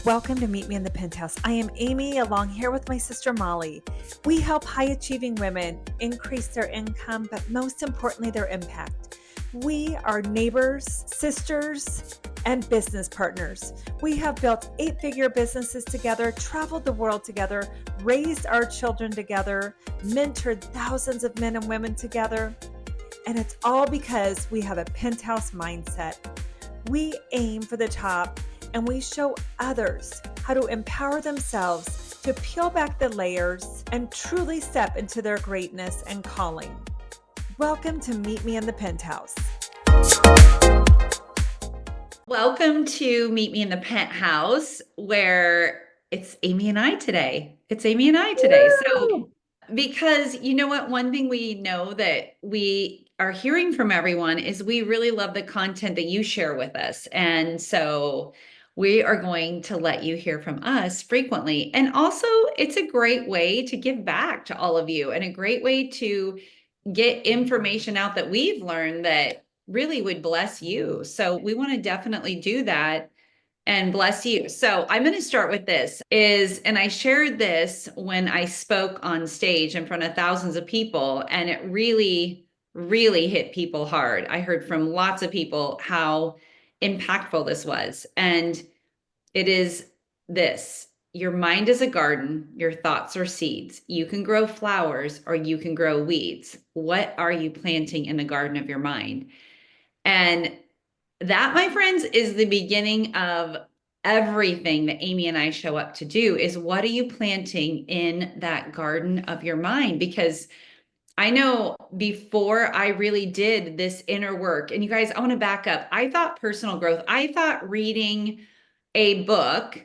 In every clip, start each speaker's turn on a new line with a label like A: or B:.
A: Welcome to Meet Me in the Penthouse. I am Amy, along here with my sister Molly. We help high-achieving women increase their income, but most importantly, their impact. We are neighbors, sisters, and business partners. We have built 8-figure businesses together, traveled the world together, raised our children together, mentored thousands of men and women together, and it's all because we have a penthouse mindset. We aim for the top, and we show others how to empower themselves to peel back the layers and truly step into their greatness and calling. Welcome to Meet Me in the Penthouse.
B: Welcome to Meet Me in the Penthouse, where it's Amy and I today. So, because you know what, one thing we know that we are hearing from everyone is we really love the content that you share with us. And so we are going to let you hear from us frequently. And also, it's a great way to give back to all of you and a great way to get information out that we've learned that really would bless you. So we want to definitely do that and bless you. So I'm going to start with this and I shared this when I spoke on stage in front of thousands of people, and it really, really hit people hard. I heard from lots of people how impactful this was. And it is this: your mind is a garden, your thoughts are seeds. You can grow flowers or you can grow weeds. What are you planting in the garden of your mind? And that, my friends, is the beginning of everything that Amy and I show up to do. Is what are you planting in that garden of your mind? Because I know before I really did this inner work, and you guys, I want to back up. I thought personal growth, I thought reading a book,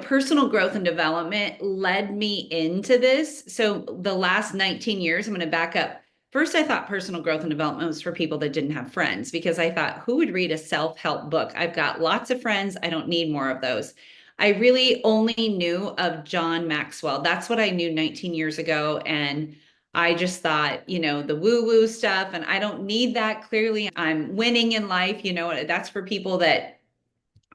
B: personal growth and development led me into this. So the last 19 years, I'm going to back up. First, I thought personal growth and development was for people that didn't have friends, because I thought, who would read a self-help book? I've got lots of friends. I don't need more of those. I really only knew of John Maxwell. That's what I knew 19 years ago. And I just thought, the woo-woo stuff, and I don't need that. Clearly, I'm winning in life. That's for people that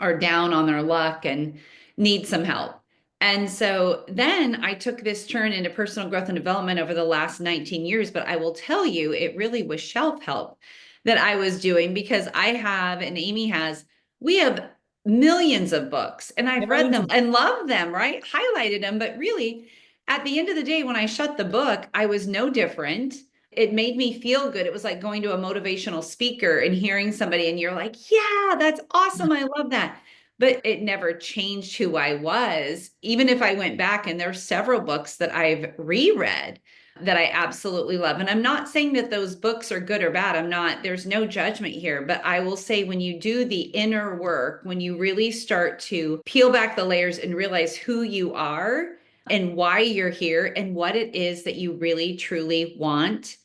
B: are down on their luck and need some help. And so then I took this turn into personal growth and development over the last 19 years. But I will tell you, it really was shelf help that I was doing, because I have, and Amy has, we have millions of books, and I've read them and loved them, right? Highlighted them. But really, at the end of the day, when I shut the book, I was no different. It made me feel good. It was like going to a motivational speaker and hearing somebody, and you're like, yeah, that's awesome. I love that. But it never changed who I was. Even if I went back, and there's several books that I've reread that I absolutely love. And I'm not saying that those books are good or bad. There's no judgment here. But I will say, when you do the inner work, when you really start to peel back the layers and realize who you are and why you're here and what it is that you really, truly want,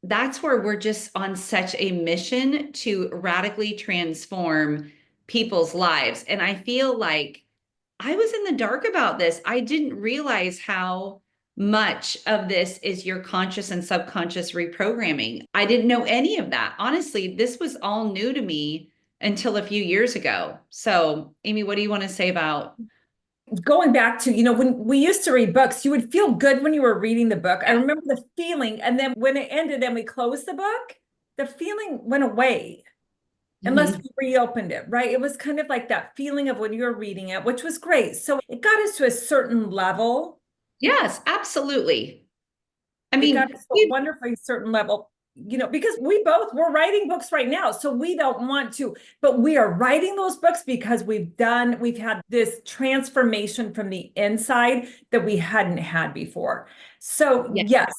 B: that's where we're just on such a mission to radically transform people's lives. And I feel like I was in the dark about this. I didn't realize how much of this is your conscious and subconscious reprogramming. I didn't know any of that. Honestly, this was all new to me until a few years ago. So, Amy, what do you want to say about
C: going back to, when we used to read books, you would feel good when you were reading the book. I remember the feeling. And then when it ended and we closed the book, the feeling went away unless we reopened it, right? It was kind of like that feeling of when you were reading it, which was great. So it got us to a certain level.
B: Yes, absolutely. I
C: It
B: mean,
C: got us to a wonderfully certain level. Because we're writing books right now. So we don't want to, but we are writing those books because we've had this transformation from the inside that we hadn't had before. So yes.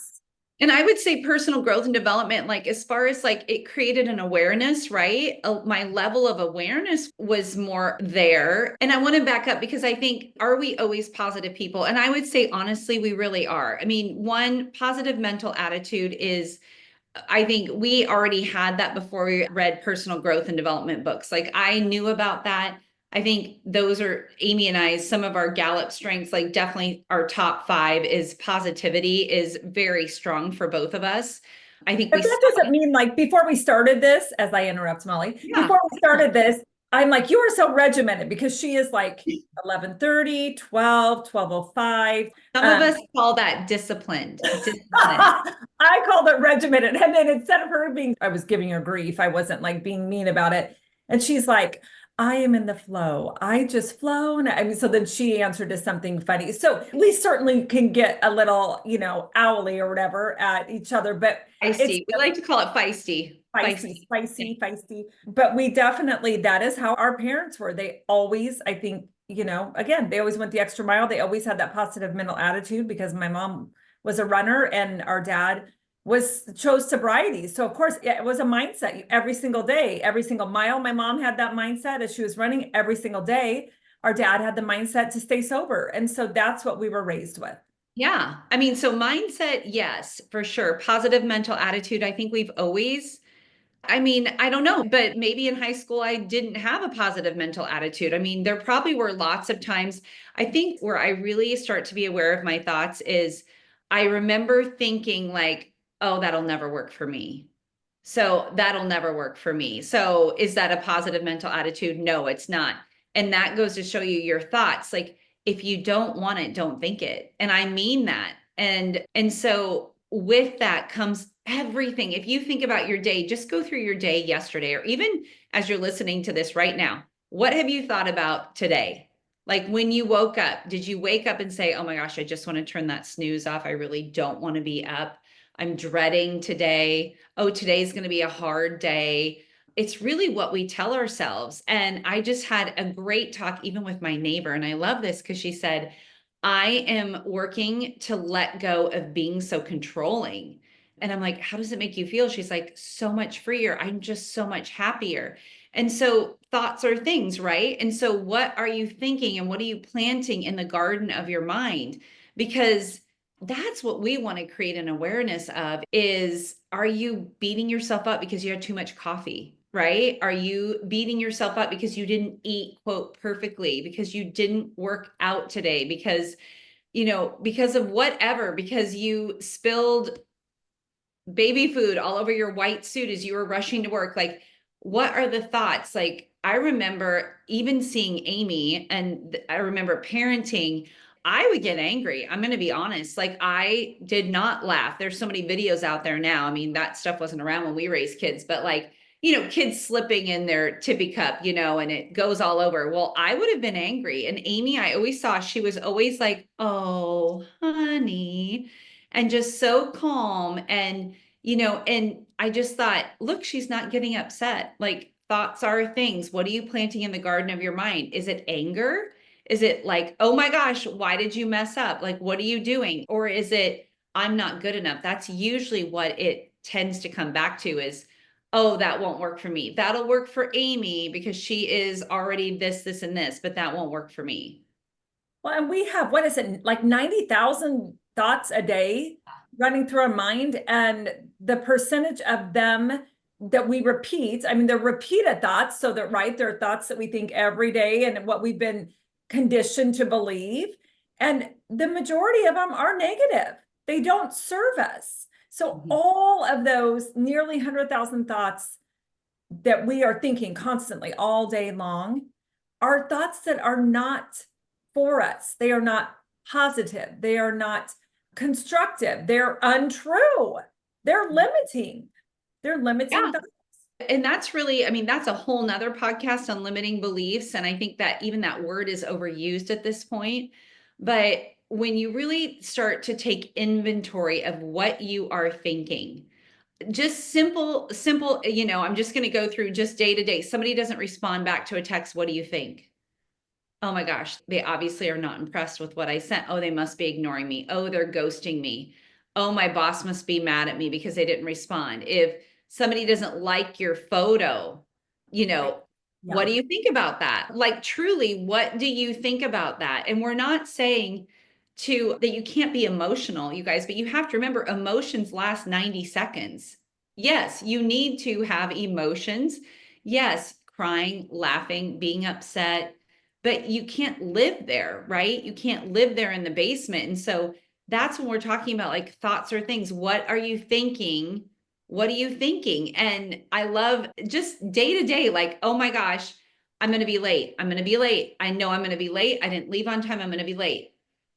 B: And I would say personal growth and development, like as far as like it created an awareness, right? My level of awareness was more there. And I want to back up, because I think, are we always positive people? And I would say, honestly, we really are. I mean, one, positive mental attitude is, I think we already had that before we read personal growth and development books. Like, I knew about that. I think those are Amy and I's, some of our Gallup strengths, like definitely our top 5 is positivity is very strong for both of us. I think
C: But that doesn't mean, like, before we started this, as I interrupt Molly, before we started this, I'm like, you are so regimented because she is like 11:30, 12, 12:05.
B: Some of us call that disciplined. Disciplined.
C: I called it regimented. And then instead of her being, I was giving her grief. I wasn't like being mean about it. And she's like, I am in the flow. I just flow. And I mean, so then she answered to something funny. So we certainly can get a little, owly or whatever at each other, but it's
B: Feisty. We like to call it feisty.
C: feisty. But we definitely, that is how our parents were. They always, I think, again, they always went the extra mile. They always had that positive mental attitude because my mom was a runner and our dad chose sobriety. So of course it was a mindset every single day, every single mile. My mom had that mindset as she was running every single day. Our dad had the mindset to stay sober. And so that's what we were raised with.
B: Yeah. I mean, so mindset, yes, for sure. Positive mental attitude. I think we've always, I mean, I don't know, but maybe in high school, I didn't have a positive mental attitude. I mean, there probably were lots of times. I think where I really start to be aware of my thoughts is I remember thinking like, oh, that'll never work for me. So that'll never work for me. So is that a positive mental attitude? No, it's not. And that goes to show you your thoughts. Like if you don't want it, don't think it. And I mean that. And so with that comes everything. If you think about your day, just go through your day yesterday, or even as you're listening to this right now, what have you thought about today? Like when you woke up, did you wake up and say, oh my gosh, I just want to turn that snooze off. I really don't want to be up. I'm dreading today. Oh, today's going to be a hard day. It's really what we tell ourselves. And I just had a great talk, even with my neighbor. And I love this because she said, I am working to let go of being so controlling. And I'm like, how does it make you feel? She's like, so much freer. I'm just so much happier. And so thoughts are things, right? And so what are you thinking and what are you planting in the garden of your mind? Because that's what we want to create an awareness of is, are you beating yourself up because you had too much coffee, right? Are you beating yourself up because you didn't eat, quote, perfectly, because you didn't work out today, because of whatever, because you spilled baby food all over your white suit as you were rushing to work? Like, what are the thoughts? Like, I remember even seeing Amy, and I remember parenting. I would get angry. I'm going to be honest. Like, I did not laugh. There's so many videos out there now. I mean, that stuff wasn't around when we raised kids, but like, kids slipping in their tippy cup, and it goes all over. Well, I would have been angry. And Amy, I always saw she was always like, oh, honey, and just so calm. And I just thought, look, she's not getting upset. Like, thoughts are things. What are you planting in the garden of your mind? Is it anger? Is it like, oh my gosh, why did you mess up? Like, what are you doing? Or is it, I'm not good enough? That's usually what it tends to come back to is, oh, that won't work for me. That'll work for Amy because she is already this, and this, but that won't work for me.
C: Well, and we have, what is it, like 90,000 thoughts a day running through our mind. And the percentage of them that we repeat, I mean, they're repeated thoughts. So that, right, they're thoughts that we think every day and what we've been conditioned to believe. And the majority of them are negative. They don't serve us. So all of those nearly 100,000 thoughts that we are thinking constantly all day long are thoughts that are not for us. They are not positive. They are not constructive. They're untrue. They're limiting. They're limiting
B: Yeah.
C: thoughts.
B: And that's really, I mean, that's a whole nother podcast on limiting beliefs. And I think that even that word is overused at this point. But when you really start to take inventory of what you are thinking, just simple, I'm just going to go through just day to day. Somebody doesn't respond back to a text. What do you think? Oh my gosh, they obviously are not impressed with what I sent. Oh, they must be ignoring me. Oh, they're ghosting me. Oh, my boss must be mad at me because they didn't respond. If somebody doesn't like your photo, what do you think about that? Like, truly, what do you think about that? And we're not saying that you can't be emotional, you guys, but you have to remember emotions last 90 seconds. Yes, you need to have emotions. Yes, crying, laughing, being upset, but you can't live there, right? You can't live there in the basement. And so that's when we're talking about like thoughts or things. What are you thinking? What are you thinking? And I love just day to day, like, oh my gosh, I'm going to be late. I'm going to be late. I know I'm going to be late. I didn't leave on time. I'm going to be late.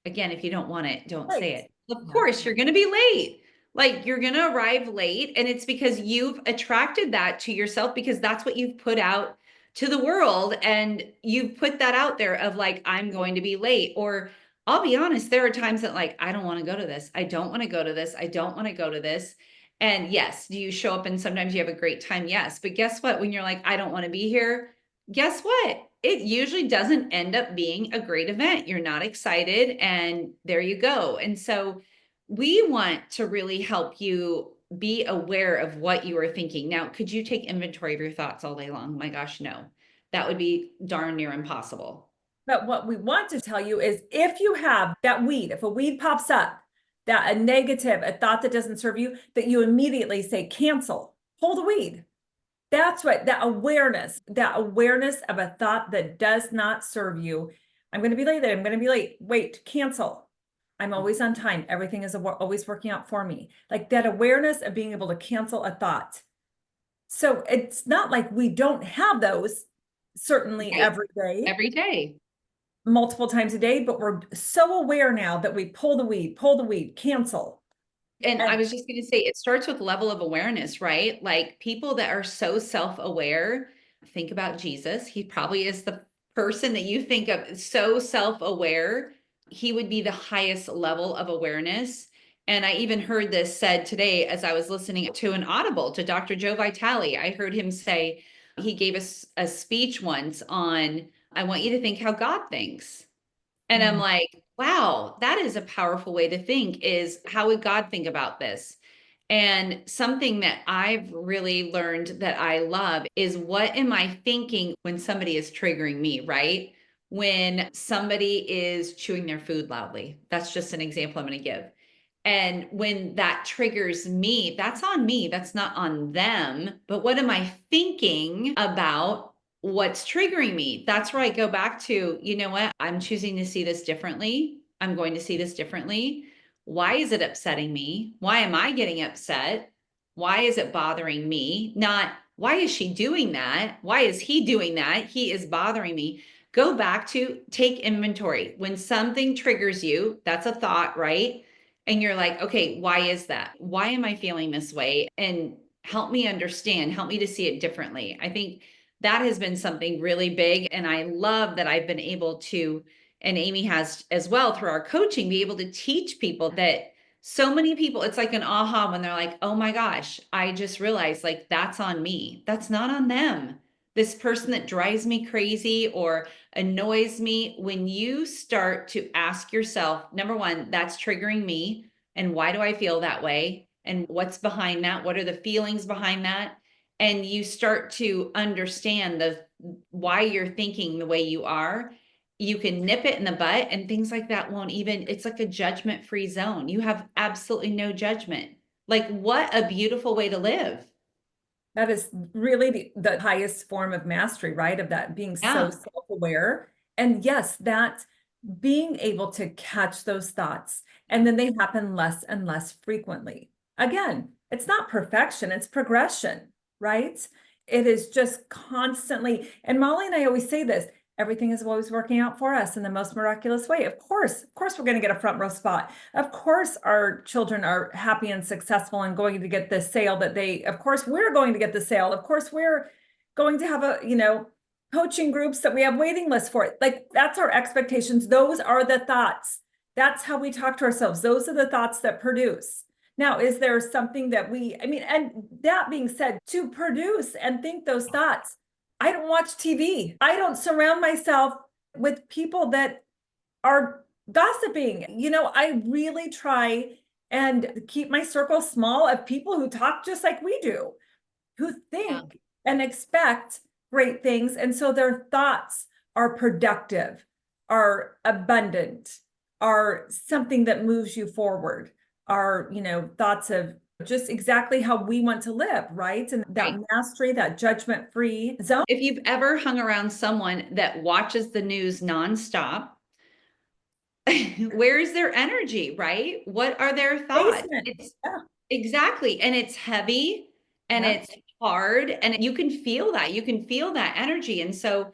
B: Again, if you don't want it, don't say
C: Right.
B: it. Of
C: Yeah.
B: course, you're going to be late. Like you're going to arrive late. And it's because you've attracted that to yourself because that's what you've put out to the world. And you've put that out there of like, I'm going to be late. Or I'll be honest, there are times that like, I don't want to go to this. I don't want to go to this. I don't want to go to this. And yes, do you show up and sometimes you have a great time? Yes. But guess what? When you're like, I don't want to be here, guess what? It usually doesn't end up being a great event. You're not excited, and there you go. And so we want to really help you be aware of what you are thinking. Now, could you take inventory of your thoughts all day long? My gosh, no. That would be darn near impossible.
C: But what we want to tell you is if you have that weed, if a weed pops up, that a negative, a thought that doesn't serve you, that you immediately say, cancel, pull the weed. That's what that awareness of a thought that does not serve you. I'm going to be late. I'm going to be late. Wait, cancel. I'm always on time. Everything is always working out for me. Like that awareness of being able to cancel a thought. So it's not like we don't have those certainly
B: Right. Every day.
C: multiple times a day, but we're so aware now that we pull the weed, cancel.
B: And I was just going to say, it starts with level of awareness, right? Like people that are so self-aware, think about Jesus. He probably is the person that you think of so self-aware. He would be the highest level of awareness. And I even heard this said today as I was listening to an audible to Dr. Joe Vitale. I heard him say, he gave us a speech once on, I want you to think how God thinks. And I'm like, wow, that is a powerful way to think is how would God think about this? And something that I've really learned that I love is what am I thinking when somebody is triggering me, right? When somebody is chewing their food loudly. That's just an example I'm going to give. And when that triggers me, that's on me. That's not on them. But what am I thinking about what's triggering me? That's where I go back to, you know what? I'm choosing to see this differently. I'm going to see this differently. Why is it upsetting me? Why am I getting upset? Why is it bothering me? Not why is she doing that? Why is he doing that? He is bothering me. Go back to take inventory. When something triggers you, that's a thought, right? And you're like, okay, why is that? Why am I feeling this way? And help me understand, help me to see it differently. I think that has been something really big. And I love that I've been able to, and Amy has as well through our coaching, be able to teach people that so many people, it's like an aha when they're like, oh my gosh, I just realized like that's on me. That's not on them. This person that drives me crazy or annoys me, when you start to ask yourself, number one, that's triggering me. And why do I feel that way? And what's behind that? What are the feelings behind that? And you start to understand the why you're thinking the way you are. You can nip it in the butt and things like that won't even, it's like a judgment-free zone. You have absolutely no judgment. Like what a beautiful way to live.
C: That is really the highest form of mastery, right? Of that being so
B: Yeah.
C: self-aware. And yes, that being able to catch those thoughts and then they happen less and less frequently. Again, it's not perfection, it's progression, right? It is just constantly, and Molly and I always say this, everything is always working out for us in the most miraculous way. Of course, we're going to get a front row spot. Of course, our children are happy and successful and going to get the sale that they, of course, we're going to get the sale. Of course, we're going to have coaching groups that we have waiting lists for. Like that's our expectations. Those are the thoughts. That's how we talk to ourselves. Those are the thoughts that produce. Now, is there something that and that being said, to produce and think those thoughts, I don't watch TV. I don't surround myself with people that are gossiping. I really try and keep my circle small of people who talk just like we do, who think and expect great things. And so their thoughts are productive, are abundant, are something that moves you forward, are, thoughts of just exactly how we want to live, right? And that mastery, that judgment-free zone.
B: If you've ever hung around someone that watches the news nonstop, where is their energy, right? What are their thoughts? Exactly. And it's heavy and it's hard and you can feel that. You can feel that energy. And so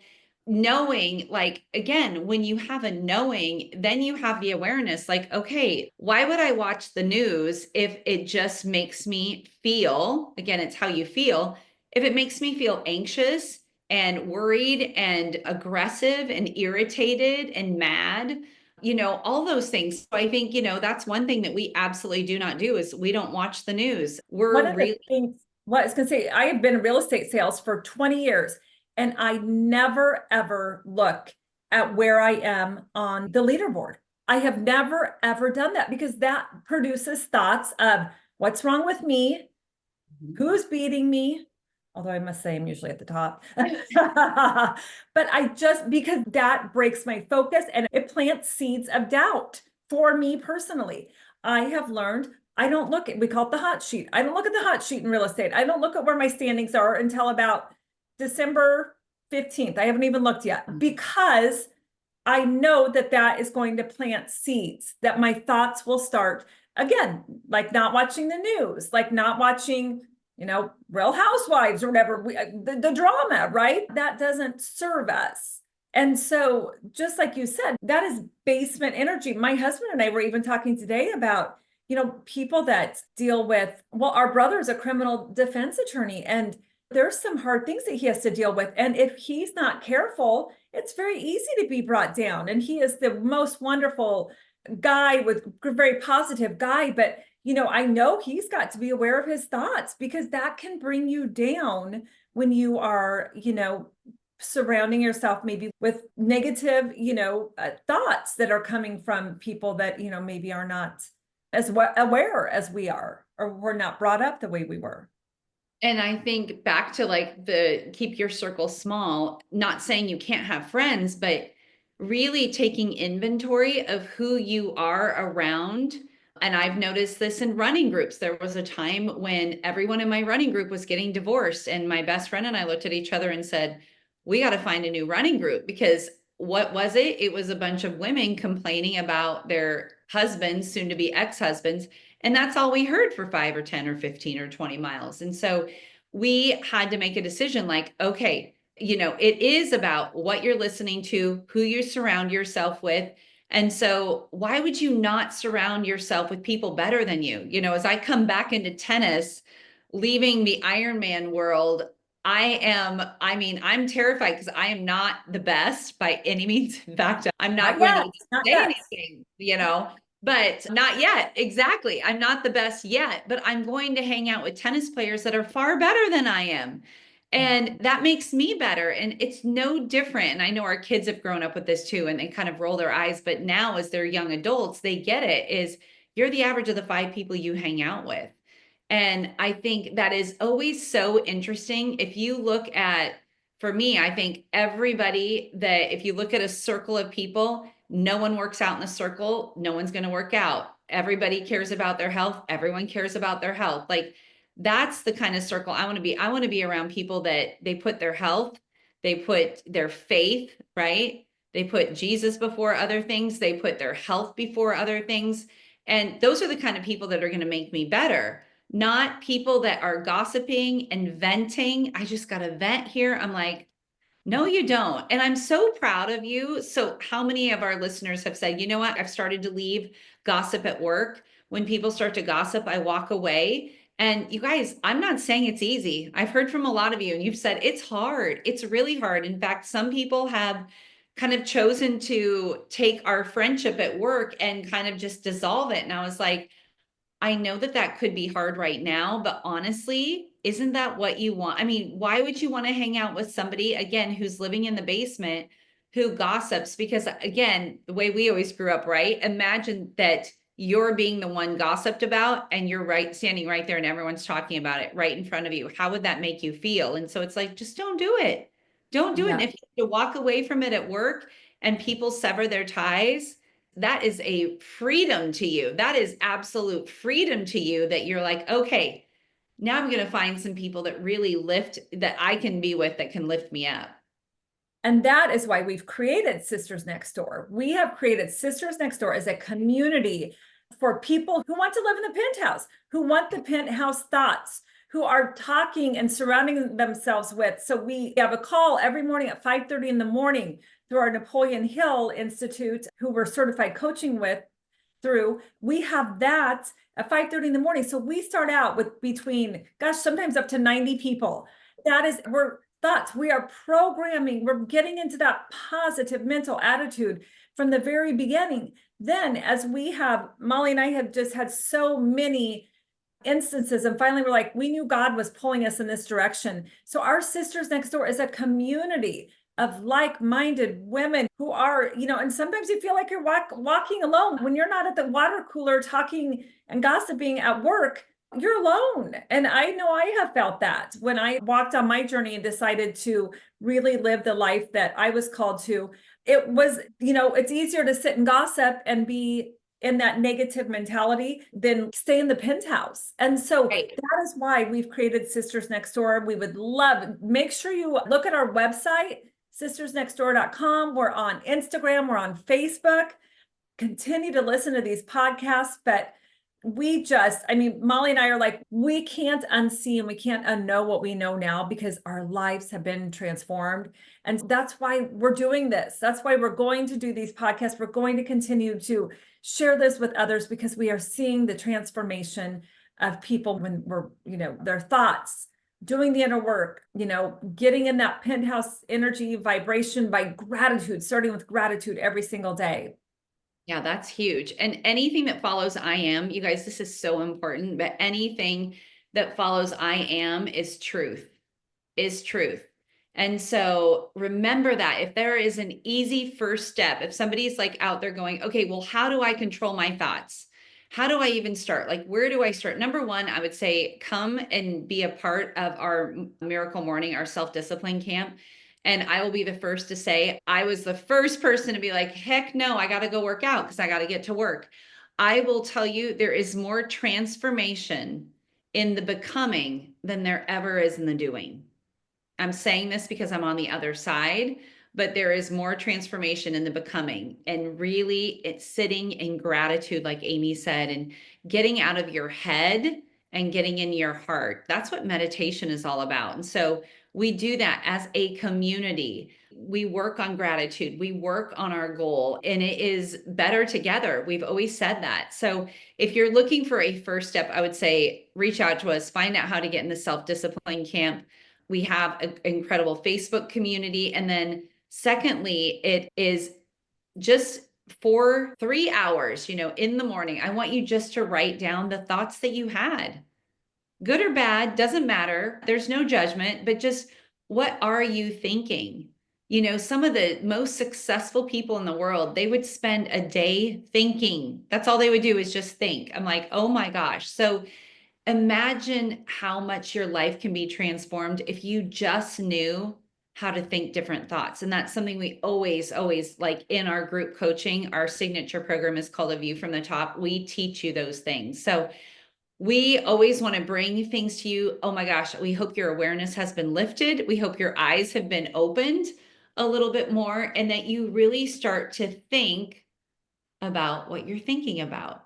B: knowing, like, again, when you have a knowing, then you have the awareness, like, okay, why would I watch the news if it just makes me feel, again, it's how you feel, if it makes me feel anxious and worried and aggressive and irritated and mad, all those things. So I think, that's one thing that we absolutely do not do is we don't watch the news.
C: One
B: We're
C: of the
B: really
C: things, well, I was going to say, I have been in real estate sales for 20 years, and I never ever look at where I am on the leaderboard. I have never ever done that because that produces thoughts of what's wrong with me, who's beating me. Although I must say I'm usually at the top. But because that breaks my focus and it plants seeds of doubt for me personally. I have learned I don't look at, we call it the hot sheet. I don't look at the hot sheet in real estate. I don't look at where my standings are until about December 15th. I haven't even looked yet because I know that that is going to plant seeds, that my thoughts will start again, like not watching the news, like not watching, Real Housewives or whatever, the drama, right? That doesn't serve us. And so, just like you said, that is basement energy. My husband and I were even talking today about, people that deal with, well, our brother is a criminal defense attorney, and there's some hard things that he has to deal with. And if he's not careful, it's very easy to be brought down. And he is the most wonderful guy, with very positive guy, but I know he's got to be aware of his thoughts because that can bring you down when you are, surrounding yourself maybe with negative, thoughts that are coming from people that, maybe are not as aware as we are, or were not brought up the way we were.
B: And I think back to like the keep your circle small, not saying you can't have friends, but really taking inventory of who you are around. And I've noticed this in running groups. There was a time when everyone in my running group was getting divorced, and my best friend and I looked at each other and said, we got to find a new running group, because what was it? It was a bunch of women complaining about their husbands, soon to be ex-husbands. And that's all we heard for 5 or 10 or 15 or 20 miles. And so we had to make a decision like, okay, it is about what you're listening to, who you surround yourself with. And so why would you not surround yourself with people better than you? As I come back into tennis, leaving the Ironman world, I'm terrified because I am not the best by any means. In fact, I'm not going to say anything, but not yet. Exactly. I'm not the best yet, but I'm going to hang out with tennis players that are far better than I am. And that makes me better. And it's no different. And I know our kids have grown up with this too, and they kind of roll their eyes, but now as they're young adults, they get it, is you're the average of the 5 people you hang out with. And I think that is always so interesting. If you look at, for me, I think everybody that, if you look at a circle of people, no one works out in the circle, no one's going to work out. Everybody cares about their health. Everyone cares about their health. Like, that's the kind of circle I want to be. I want to be around people that they put their health, they put their faith, right? They put Jesus before other things. They put their health before other things. And those are the kind of people that are going to make me better, not people that are gossiping and venting. I just got to vent here. I'm like, no, you don't. And I'm so proud of you. So how many of our listeners have said, you know what? I've started to leave gossip at work. When people start to gossip, I walk away. And you guys, I'm not saying it's easy. I've heard from a lot of you, and you've said it's hard. It's really hard. In fact, some people have kind of chosen to take our friendship at work and kind of just dissolve it. And I was like, I know that that could be hard right now, but honestly, isn't that what you want? I mean, why would you want to hang out with somebody, again, who's living in the basement, who gossips? Because again, the way we always grew up, right? Imagine that you're being the one gossiped about and you're standing right there and everyone's talking about it right in front of you. How would that make you feel? And so it's like, just don't do it. Don't do it. And if you have to walk away from it at work and people sever their ties, that is a freedom to you. That is absolute freedom to you, that you're like, okay, now I'm going to find some people that really lift, that I can be with, that can lift me up.
C: And that is why we've created Sisters Next Door. We have created Sisters Next Door as a community for people who want to live in the penthouse, who want the penthouse thoughts, who are talking and surrounding themselves with. So we have a call every morning at 5:30 in the morning through our Napoleon Hill Institute, who we're certified coaching with through. We have that at 5:30 in the morning. So we start out with between, gosh, sometimes up to 90 people. That is, we are programming, we're getting into that positive mental attitude from the very beginning. Then as Molly and I have just had so many instances, and finally we're like, we knew God was pulling us in this direction. So our Sisters Next Door is a community of like-minded women who are, and sometimes you feel like you're walking alone when you're not at the water cooler talking and gossiping at work. You're alone. And I know I have felt that when I walked on my journey and decided to really live the life that I was called to. It was, it's easier to sit and gossip and be in that negative mentality than stay in the penthouse. And so
B: Right.
C: that is why we've created Sisters Next Door. We would make sure you look at our website, sistersnextdoor.com. We're on Instagram, we're on Facebook. Continue to listen to these podcasts, but Molly and I are like, we can't unsee and we can't unknow what we know now because our lives have been transformed. And that's why we're doing this. That's why we're going to do these podcasts. We're going to continue to share this with others because we are seeing the transformation of people when we're, their thoughts, doing the inner work, getting in that penthouse energy vibration by gratitude, starting with gratitude every single day.
B: Yeah, that's huge. And anything that follows I am, you guys, this is so important, but anything that follows I am is truth. And so remember that if there is an easy first step, if somebody's like out there going, okay, well, how do I control my thoughts? How do I even start? Like, where do I start? Number one, I would say come and be a part of our Miracle Morning, our self-discipline camp. And I will be the first to say, I was the first person to be like, heck no, I got to go work out because I got to get to work. I will tell you, there is more transformation in the becoming than there ever is in the doing. I'm saying this because I'm on the other side, but there is more transformation in the becoming, and really it's sitting in gratitude, like Amy said, and getting out of your head and getting in your heart. That's what meditation is all about. And so we do that as a community. We work on gratitude. We work on our goal, and it is better together. We've always said that. So if you're looking for a first step, I would say reach out to us, find out how to get in the self-discipline camp. We have an incredible Facebook community. And then secondly, it is just for 3 hours, in the morning. I want you just to write down the thoughts that you had. Good or bad, doesn't matter. There's no judgment, but just what are you thinking? Some of the most successful people in the world, they would spend a day thinking. That's all they would do is just think. I'm like, oh my gosh. So imagine how much your life can be transformed if you just knew how to think different thoughts. And that's something we always like in our group coaching. Our signature program is called A View from the Top. We teach you those things. So we always want to bring things to you. Oh my gosh, we hope your awareness has been lifted. We hope your eyes have been opened a little bit more, and that you really start to think about what you're thinking about.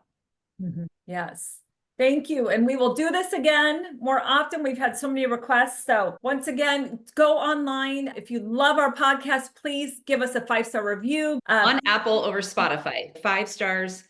C: Mm-hmm. Yes. Thank you. And we will do this again more often. We've had so many requests. So once again, go online. If you love our podcast, please give us a 5-star review.
B: On Apple over Spotify, 5 stars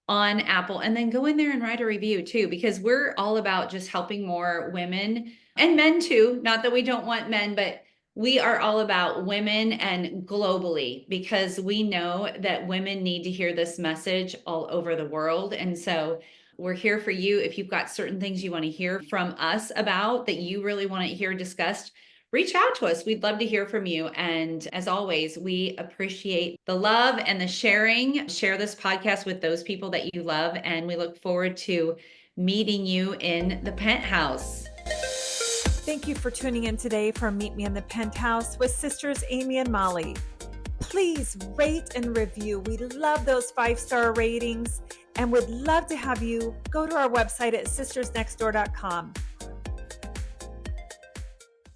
B: on Apple, and then go in there and write a review too, because we're all about just helping more women and men too. Not that we don't want men, but we are all about women and globally, because we know that women need to hear this message all over the world. And so we're here for you. If you've got certain things you want to hear from us about that you really want to hear discussed, reach out to us. We'd love to hear from you. And as always, we appreciate the love and the sharing. Share this podcast with those people that you love. And we look forward to meeting you in the Penthouse.
A: Thank you for tuning in today for Meet Me in the Penthouse with Sisters Amy and Molly. Please rate and review. We love those 5-star ratings and would love to have you go to our website at sistersnextdoor.com.